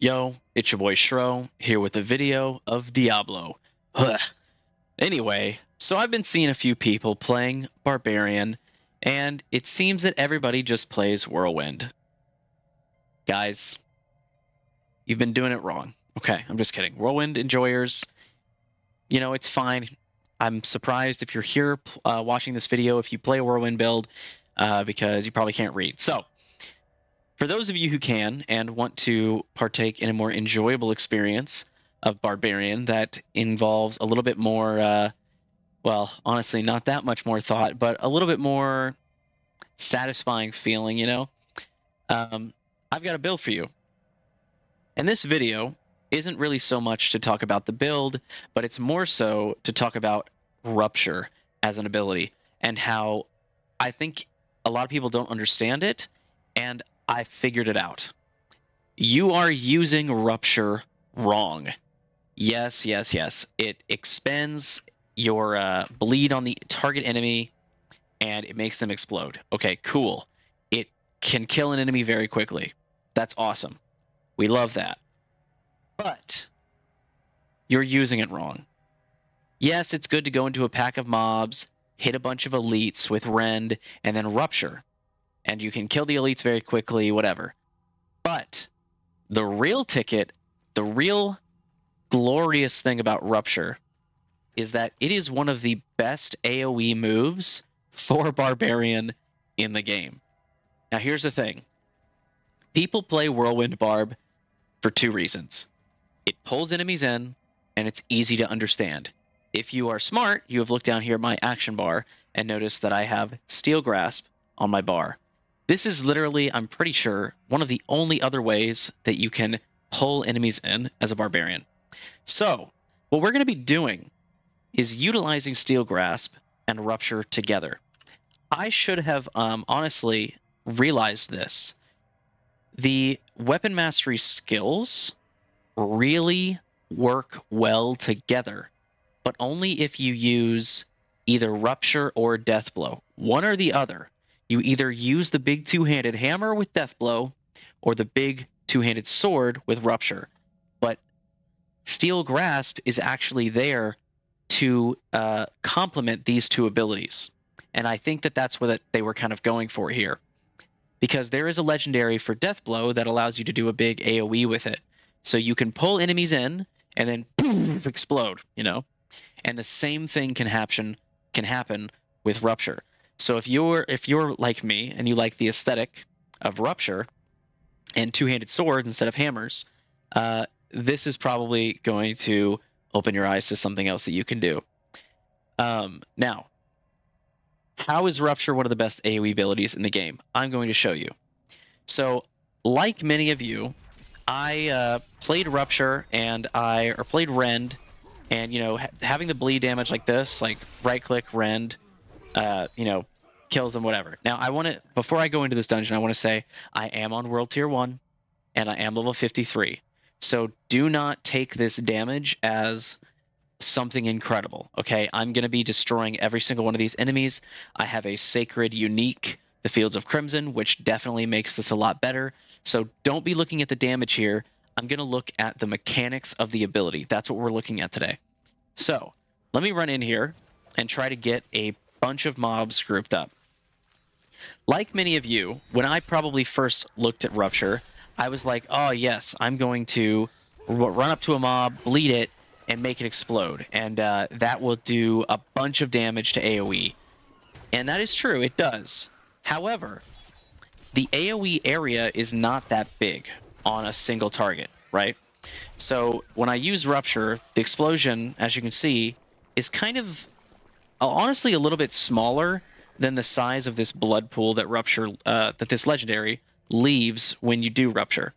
Yo, it's your boy Schroe, here with a video of Diablo. Ugh. Anyway, so I've been seeing a few people playing Barbarian, and it seems that everybody just plays Whirlwind. Guys, you've been doing it wrong. Okay, I'm just kidding. Whirlwind enjoyers, you know, it's fine. I'm surprised if you're here watching this video if you play a Whirlwind build, because you probably can't read. So, for those of you who can and want to partake in a more enjoyable experience of Barbarian that involves a little bit more, well, honestly, not that much more thought, but a little bit more satisfying feeling, you know, I've got a build for you. And this video isn't really so much to talk about the build, but it's more so to talk about Rupture as an ability and how I think a lot of people don't understand it, and I figured it out. You are using Rupture wrong. Yes. It expends your bleed on the target enemy, and it makes them explode. Okay, cool. It can kill an enemy very quickly. That's awesome. We love that. But you're using it wrong. Yes, it's good to go into a pack of mobs, hit a bunch of elites with Rend, and then Rupture. And you can kill the elites very quickly, whatever. But the real ticket, the real glorious thing about Rupture is that it is one of the best AoE moves for Barbarian in the game. Now here's the thing. People play Whirlwind Barb for two reasons. It pulls enemies in, and it's easy to understand. If you are smart, you have looked down here at my action bar and noticed that I have Steel Grasp on my bar. This is literally, I'm pretty sure, one of the only other ways that you can pull enemies in as a Barbarian. So, what we're going to be doing is utilizing Steel Grasp and Rupture together. I should have honestly realized this. The Weapon Mastery skills really work well together, but only if you use either Rupture or Deathblow. One or the other. You either use the big two-handed hammer with Deathblow or the big two-handed sword with Rupture. But Steel Grasp is actually there to complement these two abilities. And I think that that's what they were kind of going for here. Because there is a legendary for Deathblow that allows you to do a big AoE with it. So you can pull enemies in and then boom, explode, you know? And the same thing can happen with Rupture. So if you're like me and you like the aesthetic of Rupture and two-handed swords instead of hammers, this is probably going to open your eyes to something else that you can do. Now, how is Rupture one of the best AoE abilities in the game? I'm going to show you. So, like many of you, I played Rupture and played Rend, and you know, having the bleed damage like this, like right-click Rend, you know, kills them, whatever. Now, before I go into this dungeon, I want to say I am on World Tier 1, and I am level 53. So do not take this damage as something incredible, okay? I'm going to be destroying every single one of these enemies. I have a sacred unique, the Fields of Crimson, which definitely makes this a lot better. So don't be looking at the damage here. I'm going to look at the mechanics of the ability. That's what we're looking at today. So let me run in here and try to get a bunch of mobs grouped up. Like many of you, when I probably first looked at Rupture, I was like, oh yes, I'm going to run up to a mob, bleed it, and make it explode. And that will do a bunch of damage to AoE. And that is true, it does. However, the AoE area is not that big on a single target, right? So when I use Rupture, the explosion, as you can see, is kind of honestly a little bit smaller than the size of this blood pool that Rupture, that this legendary leaves when you do Rupture.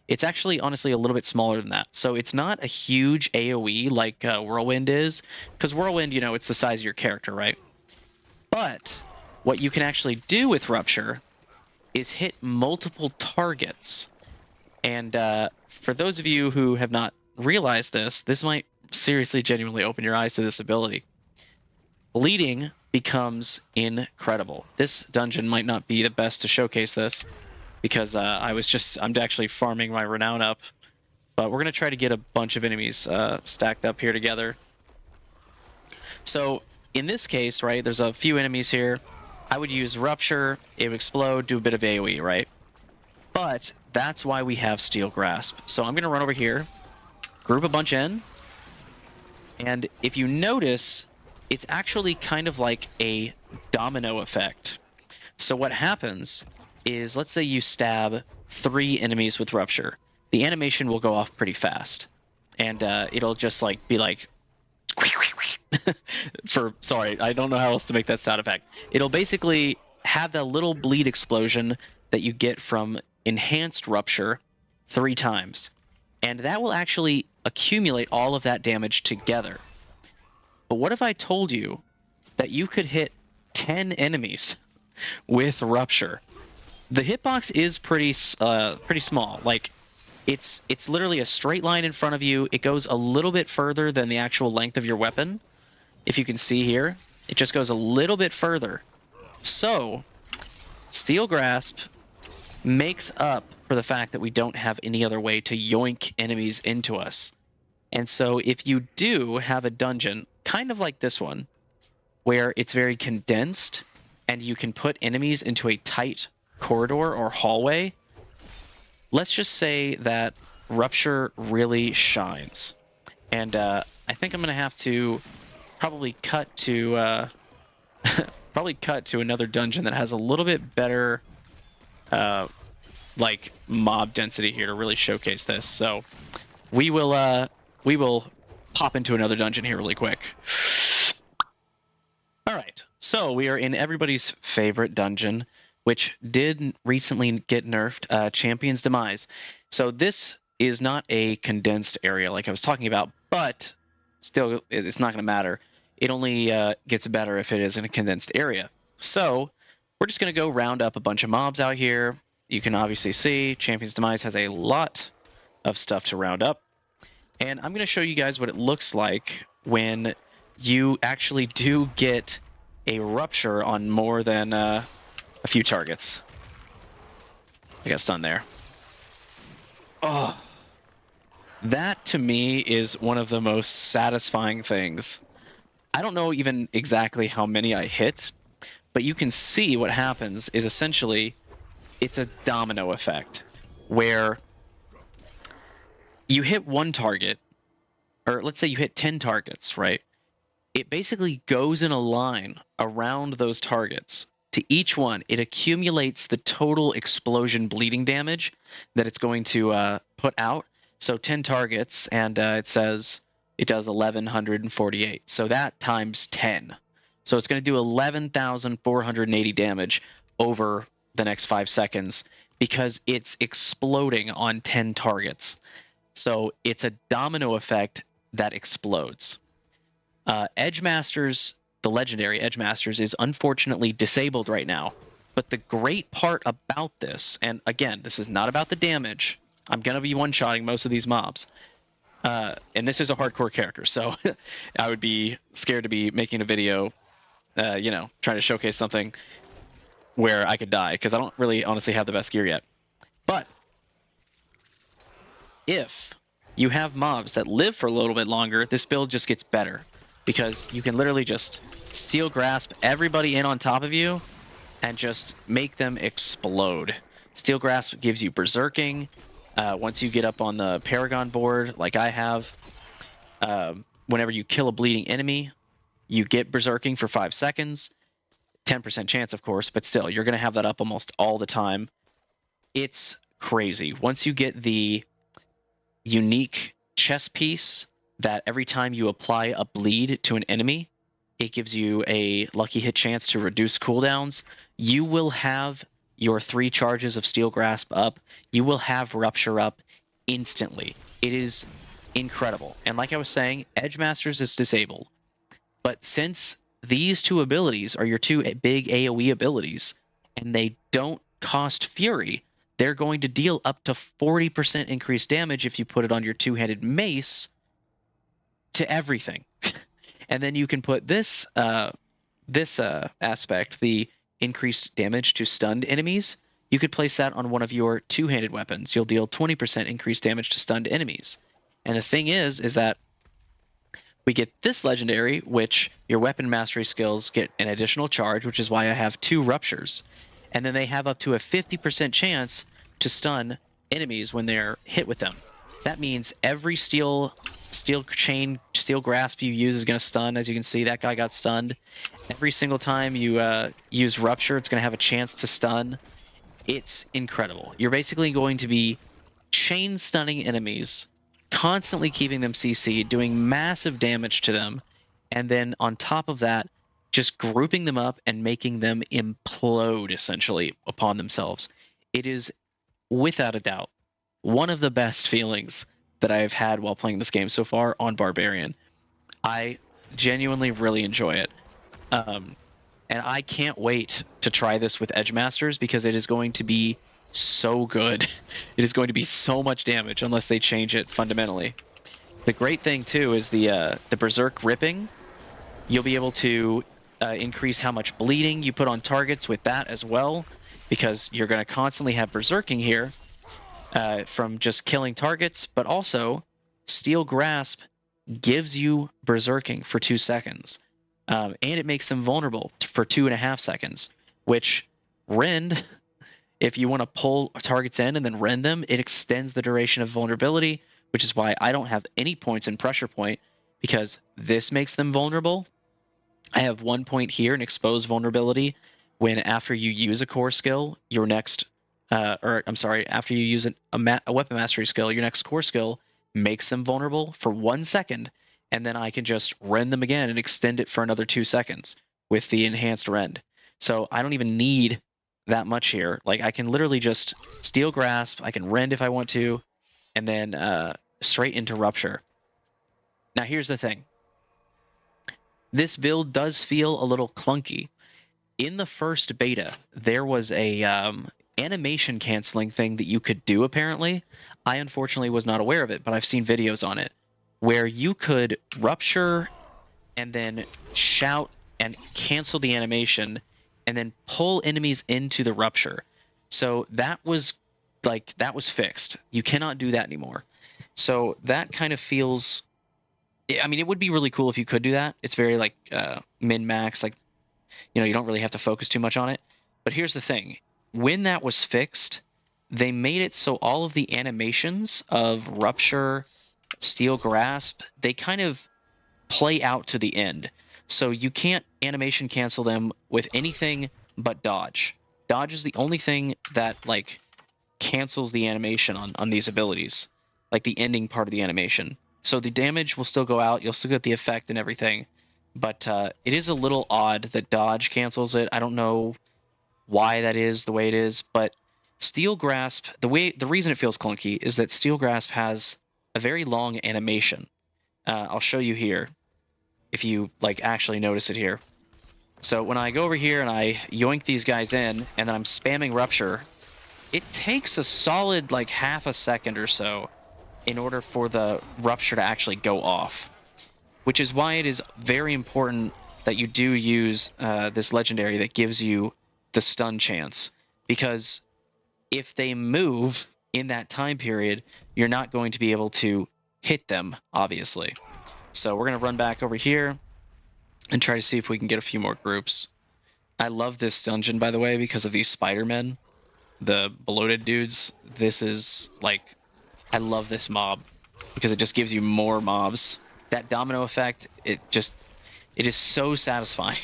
It's actually honestly a little bit smaller than that. So it's not a huge AoE like Whirlwind is, because Whirlwind, you know, it's the size of your character, right? But what you can actually do with Rupture is hit multiple targets. And for those of you who have not realized this might seriously, genuinely open your eyes to this ability. Bleeding becomes incredible. This dungeon might not be the best to showcase this, because I'm actually farming my renown up But we're going to try to get a bunch of enemies stacked up here together. So in this case, right, there's a few enemies here. I would use Rupture, it would explode, do a bit of AoE, right? But that's why we have Steel Grasp. So I'm going to run over here, group a bunch in, and if you notice, it's actually kind of like a domino effect. So what happens is, let's say you stab 3 enemies with Rupture. The animation will go off pretty fast, and it'll just like be like sorry, I don't know how else to make that sound effect. It'll basically have that little bleed explosion that you get from enhanced Rupture 3 times, and that will actually accumulate all of that damage together. But what if I told you that you could hit 10 enemies with Rupture? The hitbox is pretty small. Like, it's literally a straight line in front of you. It goes a little bit further than the actual length of your weapon. If you can see here, it just goes a little bit further. So, Steel Grasp makes up for the fact that we don't have any other way to yoink enemies into us. And so if you do have a dungeon, kind of like this one, where it's very condensed and you can put enemies into a tight corridor or hallway, let's just say that Rupture really shines. And I think I'm going to have to probably cut to another dungeon that has a little bit better like mob density here to really showcase this. So we will pop into another dungeon here really quick. All right, so we are in everybody's favorite dungeon, which did recently get nerfed, Champion's Demise. So this is not a condensed area like I was talking about, but still, it's not going to matter. It only gets better if it is in a condensed area. So we're just going to go round up a bunch of mobs out here. You can obviously see Champion's Demise has a lot of stuff to round up. And I'm going to show you guys what it looks like when you actually do get a Rupture on more than a few targets. I got stunned there. Oh, that to me is one of the most satisfying things. I don't know even exactly how many I hit, but you can see what happens is essentially it's a domino effect where you hit one target, or let's say you hit 10 targets, right? It basically goes in a line around those targets. To each one, it accumulates the total explosion bleeding damage that it's going to put out. So 10 targets, and it says it does 1,148. So that times 10. So it's going to do 11,480 damage over the next 5 seconds because it's exploding on 10 targets. So it's a domino effect that explodes. Edgemasters, the legendary Edgemasters, is unfortunately disabled right now. But the great part about this, and again, this is not about the damage. I'm going to be one-shotting most of these mobs. And this is a hardcore character, so I would be scared to be making a video, trying to showcase something where I could die, because I don't really honestly have the best gear yet. But if you have mobs that live for a little bit longer, this build just gets better, because you can literally just Steel Grasp everybody in on top of you and just make them explode. Steel Grasp gives you berserking. Once you get up on the Paragon board, like I have, whenever you kill a bleeding enemy, you get berserking for 5 seconds. 10% chance, of course, but still, you're going to have that up almost all the time. It's crazy. Once you get the unique chess piece that every time you apply a bleed to an enemy, it gives you a lucky hit chance to reduce cooldowns, you will have your 3 charges of Steel Grasp up. You will have Rupture up instantly. It is incredible. And like I was saying, Edgemasters is disabled. But since these 2 abilities are your 2 big AoE abilities, and they don't cost Fury, they're going to deal up to 40% increased damage if you put it on your 2-handed mace to everything. And then you can put this aspect, the increased damage to stunned enemies, you could place that on one of your two-handed weapons. You'll deal 20% increased damage to stunned enemies. And the thing is that we get this legendary, which your weapon mastery skills get an additional charge, which is why I have 2 ruptures. And then they have up to a 50% chance to stun enemies when they're hit with them. That means every steel chain, steel grasp you use is going to stun. As you can see, that guy got stunned. Every single time you use rupture, it's going to have a chance to stun. It's incredible. You're basically going to be chain stunning enemies, constantly keeping them CC, doing massive damage to them, and then on top of that, just grouping them up and making them implode essentially upon themselves. It is, without a doubt, one of the best feelings that I've had while playing this game so far on Barbarian. I genuinely really enjoy it. And I can't wait to try this with Edge Masters because it is going to be so good. It is going to be so much damage unless they change it fundamentally. The great thing too is the Berserk Ripping. You'll be able to increase how much bleeding you put on targets with that as well, because you're going to constantly have Berserking here from just killing targets, but also Steel Grasp gives you Berserking for 2 seconds. And it makes them vulnerable for 2.5 seconds, which Rend, if you want to pull targets in and then rend them, it extends the duration of vulnerability, which is why I don't have any points in Pressure Point, because this makes them vulnerable. I have 1 point here in Expose Vulnerability when after you use a core skill, your next, after you use a weapon mastery skill, your next core skill makes them vulnerable for 1 second, and then I can just rend them again and extend it for another 2 seconds with the enhanced rend. So I don't even need that much here. Like, I can literally just Steel Grasp, I can rend if I want to, and then straight into Rupture. Now here's the thing. This build does feel a little clunky. In the first beta, there was a animation canceling thing that you could do, apparently. I unfortunately was not aware of it, but I've seen videos on it, where you could Rupture and then shout and cancel the animation and then pull enemies into the Rupture. So that was fixed. You cannot do that anymore. So that kind of feels, I mean, it would be really cool if you could do that. It's very like min-max, like, you don't really have to focus too much on it. But here's the thing. When that was fixed, they made it so all of the animations of Rupture, Steel Grasp, they kind of play out to the end. So you can't animation cancel them with anything but dodge. Dodge is the only thing that like cancels the animation on these abilities, like the ending part of the animation. So the damage will still go out, you'll still get the effect and everything, but it is a little odd that dodge cancels it. I don't know why that is the way it is, but Steel Grasp, the reason it feels clunky is that Steel Grasp has a very long animation. I'll show you here if you like actually notice it here. So when I go over here and I yoink these guys in and then I'm spamming Rupture, it takes a solid like half a second or so in order for the Rupture to actually go off, which is why it is very important that you do use this legendary that gives you the stun chance, because if they move in that time period, you're not going to be able to hit them, obviously. So we're going to run back over here and try to see if we can get a few more groups. I love this dungeon, by the way, because of these Spider-Men, the bloated dudes. This is like, I love this mob because it just gives you more mobs. That domino effect, it is so satisfying.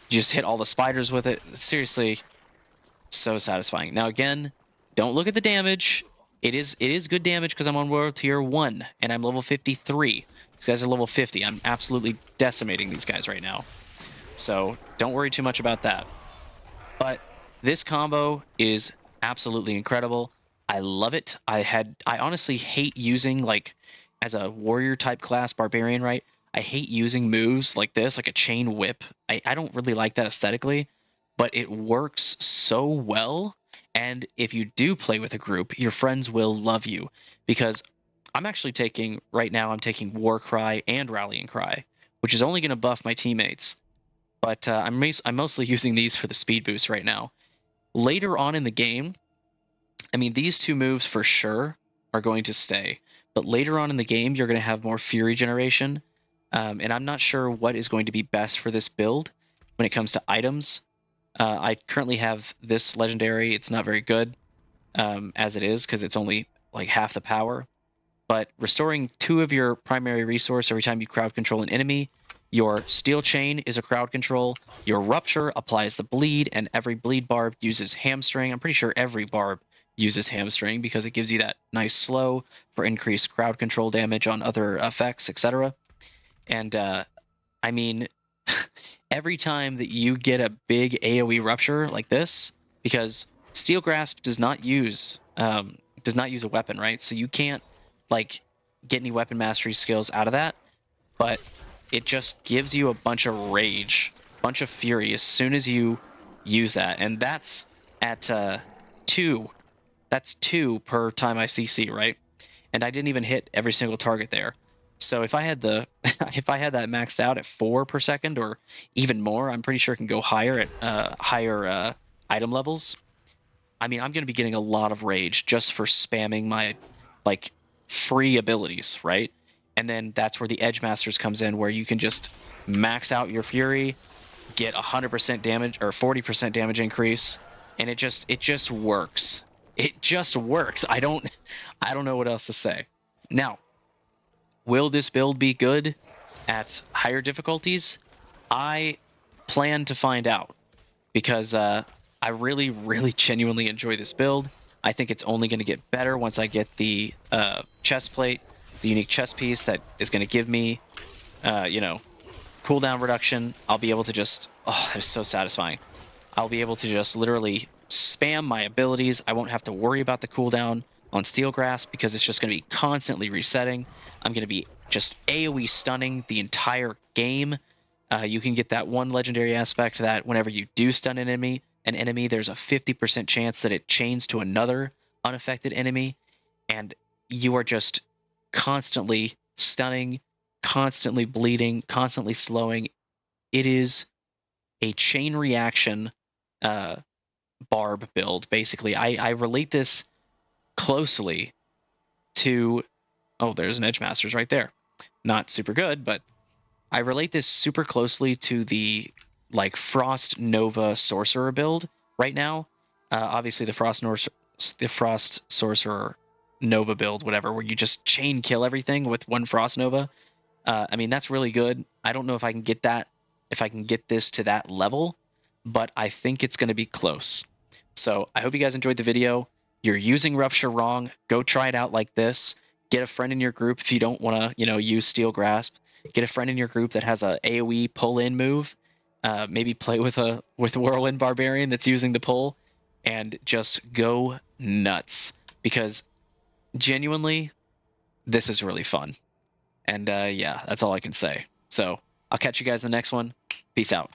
You just hit all the spiders with it. Seriously, so satisfying. Now again, don't look at the damage. It is good damage because I'm on World Tier 1 and I'm level 53. These guys are level 50. I'm absolutely decimating these guys right now. So don't worry too much about that. But this combo is absolutely incredible. I love it. I honestly hate using, like, as a warrior type class Barbarian, right? I hate using moves like this, like a chain whip. I don't really like that aesthetically, but it works so well. And if you do play with a group, your friends will love you, because I'm actually taking, right now, I'm taking War Cry and Rallying Cry, which is only going to buff my teammates. But I'm mostly using these for the speed boost right now. Later on in the game, I mean, these two moves for sure are going to stay, but later on in the game, you're going to have more Fury generation, and I'm not sure what is going to be best for this build when it comes to items. I currently have this legendary. It's not very good as it is because it's only like half the power. But restoring 2 of your primary resource every time you crowd control an enemy. Your Steel Chain is a crowd control. Your Rupture applies the bleed, and every bleed barb uses Hamstring. I'm pretty sure every barb uses Hamstring because it gives you that nice slow for increased crowd control damage on other effects, etc. And I mean, every time that you get a big AoE Rupture like this, because Steel Grasp does not use a weapon, right? So you can't like get any weapon mastery skills out of that, but it just gives you a bunch of rage, bunch of fury as soon as you use that, and that's at 2. That's 2 per time I CC, right? And I didn't even hit every single target there. So if I had the if I had that maxed out at 4 per second or even more, I'm pretty sure it can go higher at higher item levels. I mean, I'm going to be getting a lot of rage just for spamming my like free abilities, right? And then that's where the Edge Masters comes in, where you can just max out your Fury, get 100% damage or 40% damage increase, and it just works. It just works. I don't know what else to say. Now, will this build be good at higher difficulties? I plan to find out because I really, really genuinely enjoy this build. I think it's only going to get better once I get the chest plate, the unique chest piece that is going to give me, cooldown reduction. I'll be able to just, oh, that is so satisfying. I'll be able to just literally spam my abilities. I won't have to worry about the cooldown on Steel Grasp because it's just going to be constantly resetting. I'm going to be just AoE stunning the entire game. You can get that one legendary aspect that whenever you do stun an enemy, there's a 50% chance that it chains to another unaffected enemy, and you are just constantly stunning, constantly bleeding, constantly slowing. It is a chain reaction barb build, basically. I relate this closely to... Oh, there's an Edge Masters right there. Not super good, but I relate this super closely to the like Frost Nova Sorcerer build right now. Obviously, the Frost Sorcerer Nova build, whatever, where you just chain kill everything with one Frost Nova. I mean, that's really good. I don't know if I can get that, if I can get this to that level, but I think it's going to be close. So I hope you guys enjoyed the video. You're using Rupture wrong. Go try it out like this. Get a friend in your group if you don't want to, use Steel Grasp. Get a friend in your group that has a AoE pull-in move. Maybe play with a Whirlwind Barbarian that's using the pull, and just go nuts. Because genuinely, this is really fun. And yeah, that's all I can say. So I'll catch you guys in the next one. Peace out.